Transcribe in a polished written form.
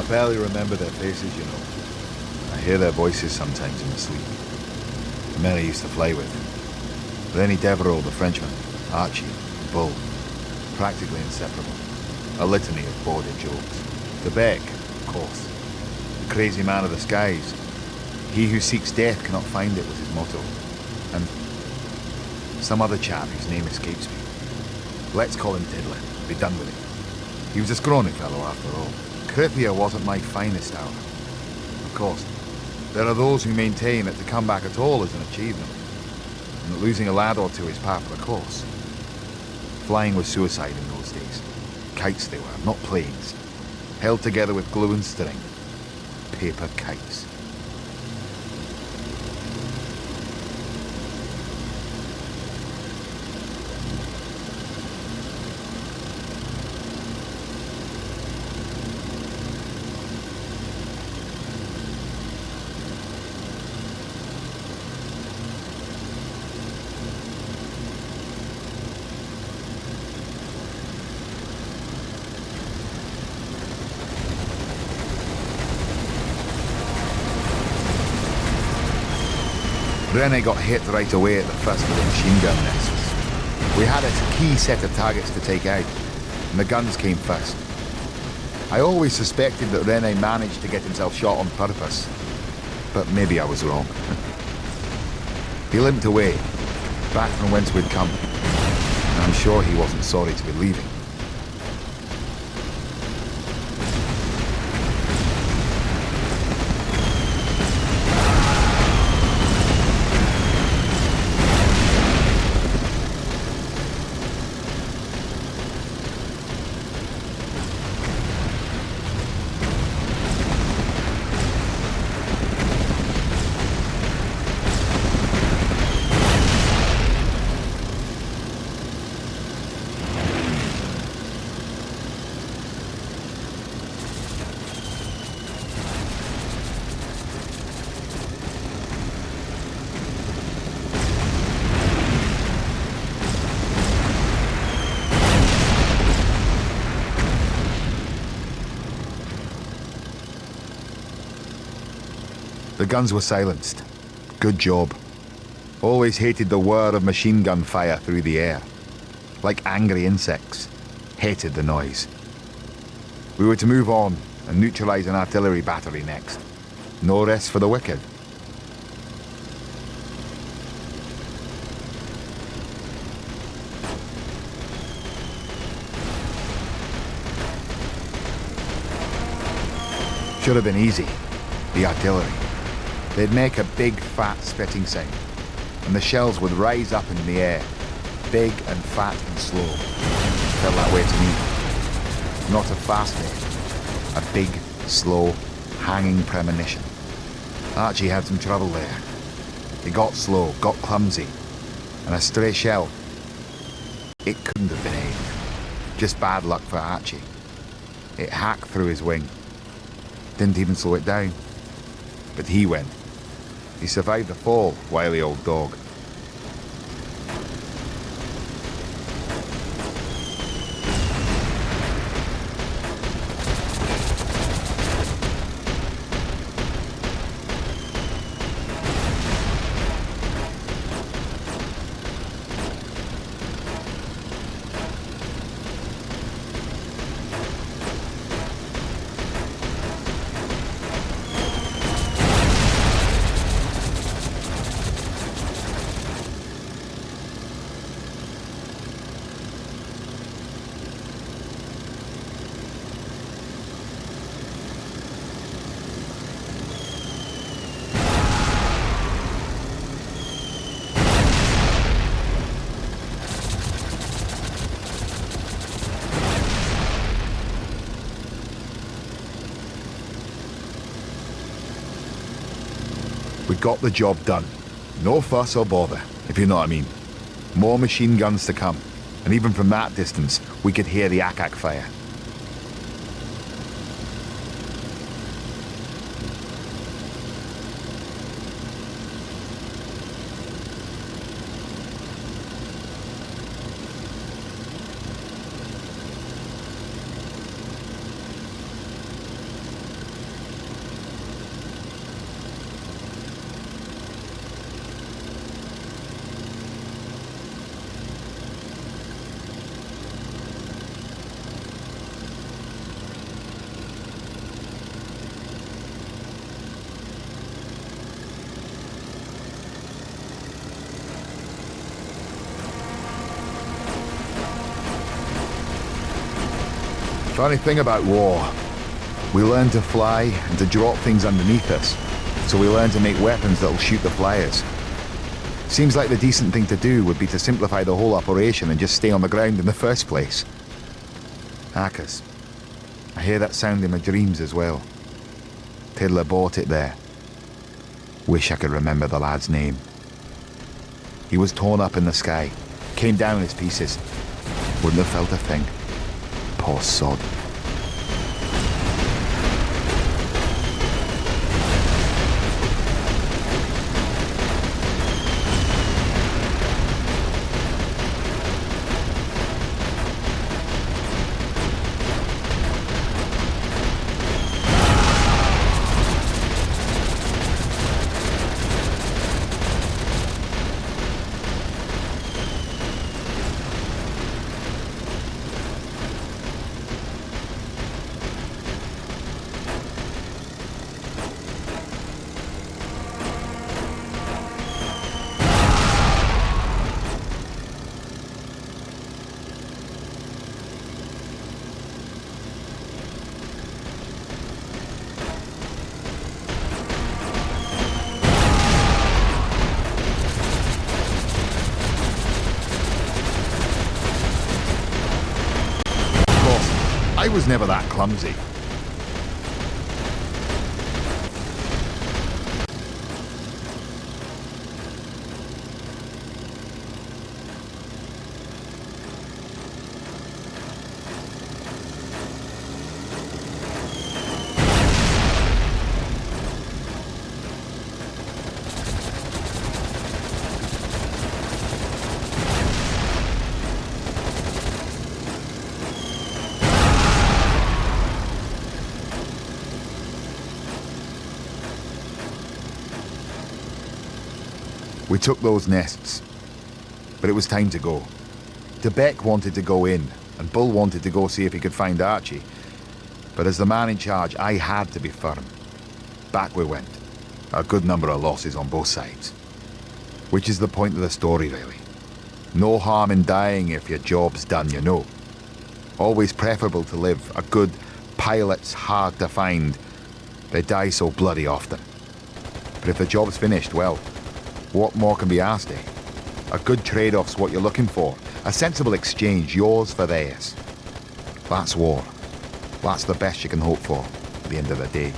barely remember their faces, you know. I hear their voices sometimes in my sleep. The men I used to fly with. Rennie Devereux, the Frenchman, Archie, Bull. Practically inseparable. A litany of border jokes. The Beck, of course. The crazy man of the skies. He who seeks death cannot find it was his motto. And some other chap whose name escapes me. Let's call him Diddler. Be done with it. He was a scrawny fellow after all. Krithia wasn't my finest hour. Of course, there are those who maintain that to come back at all is an achievement, and that losing a lad or two is par for the course. Flying was suicide in those days. Kites they were, not planes. Held together with glue and string. Paper kites. Rennie got hit right away at the first of the machine gun nests. We had a key set of targets to take out, and the guns came first. I always suspected that Rennie managed to get himself shot on purpose, but maybe I was wrong. He limped away, back from whence we'd come, and I'm sure he wasn't sorry to be leaving. The guns were silenced. Good job. Always hated the whir of machine gun fire through the air. Like angry insects. Hated the noise. We were to move on and neutralize an artillery battery next. No rest for the wicked. Should have been easy. The artillery. They'd make a big, fat spitting sound, and the shells would rise up in the air, big and fat and slow. Felt that way to me. Not a fast air, a big, slow, hanging premonition. Archie had some trouble there. He got slow, got clumsy, and a stray shell. It couldn't have been aimed. Just bad luck for Archie. It hacked through his wing. Didn't even slow it down. But he went. He survived the fall, wily old dog. We got the job done. No fuss or bother, if you know what I mean. More machine guns to come, and even from that distance, we could hear the ack-ack fire. Funny thing about war. We learn to fly and to drop things underneath us. So we learn to make weapons that'll shoot the flyers. Seems like the decent thing to do would be to simplify the whole operation and just stay on the ground in the first place. Hackers. I hear that sound in my dreams as well. Tiddler bought it there. Wish I could remember the lad's name. He was torn up in the sky, came down as pieces. Wouldn't have felt a thing. Poor sod. I was never that clumsy. We took those nests, but it was time to go. DeBeck wanted to go in, and Bull wanted to go see if he could find Archie. But as the man in charge, I had to be firm. Back we went. A good number of losses on both sides. Which is the point of the story, really. No harm in dying if your job's done, you know. Always preferable to live. A good pilot's hard to find. They die so bloody often. But if the job's finished, well, what more can be asked, eh? A good trade-off's what you're looking for. A sensible exchange, yours for theirs. That's war. That's the best you can hope for at the end of the day.